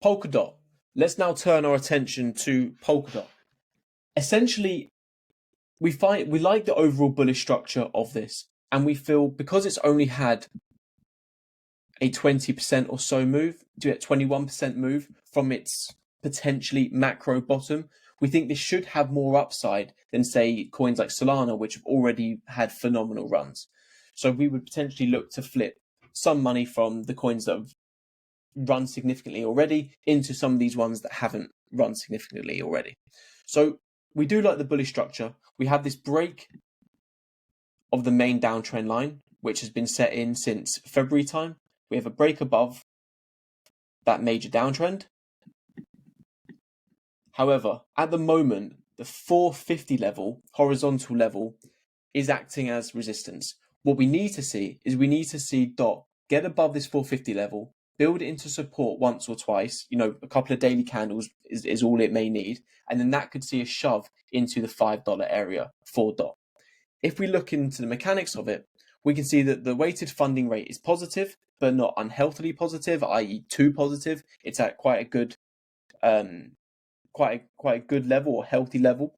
Polkadot. Let's now turn our attention to Polkadot. Essentially, we like the overall bullish structure of this, and we feel because it's only had a 20% or so move, to a 21% move from its potentially macro bottom, we think this should have more upside than, say, coins like Solana, which have already had phenomenal runs. So we would potentially look to flip some money from the coins that have run significantly already into some of these ones that haven't run significantly already. So we do like the bullish structure. We have this break of the main downtrend line, which has been set in since February time. We have a break above that major downtrend. However, at the moment, the 450 level, horizontal level, is acting as resistance. What we need to see is DOT get above this 450 level, build it into support once or twice, a couple of daily candles is all it may need, and then that could see a shove into the $5 area for DOT. If we look into the mechanics of it, we can see that the weighted funding rate is positive, but not unhealthily positive, i.e. too positive. It's at quite a good level or healthy level.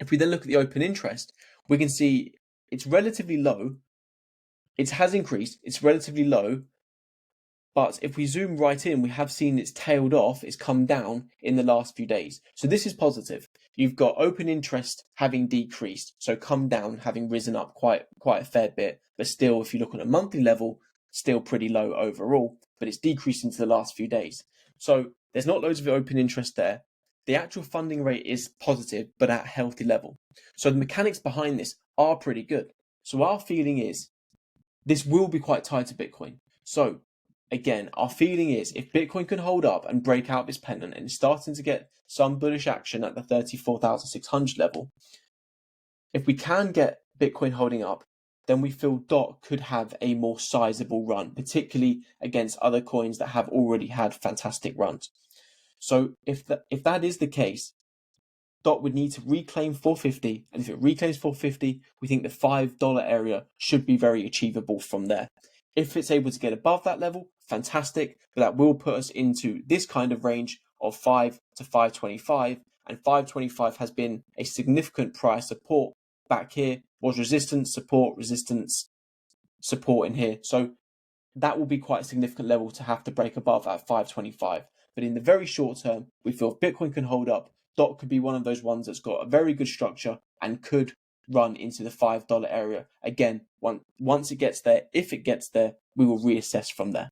If we then look at the open interest, we can see it's relatively low. It has increased, it's relatively low, but if we zoom right in, we have seen it's tailed off, it's come down in the last few days. So this is positive. You've got open interest having decreased, so come down, having risen up quite a fair bit, but still, if you look on a monthly level, still pretty low overall, but it's decreased into the last few days. So there's not loads of open interest there. The actual funding rate is positive, but at a healthy level. So the mechanics behind this are pretty good. So our feeling is this will be quite tied to Bitcoin. So again, our feeling is if Bitcoin can hold up and break out this pennant and it's starting to get some bullish action at the 34,600 level, if we can get Bitcoin holding up, then we feel DOT could have a more sizable run, particularly against other coins that have already had fantastic runs. So if that is the case, DOT would need to reclaim 450, and if it reclaims 450, we think the $5 area should be very achievable from there. If it's able to get above that level, fantastic, but that will put us into this kind of range of 5 to 525, and 525 has been a significant price support. Back here was resistance, support in here. So that will be quite a significant level to have to break above at 525. But in the very short term, we feel if Bitcoin can hold up, DOT could be one of those ones that's got a very good structure and could run into the $5 area. Again, once it gets there, if it gets there, we will reassess from there.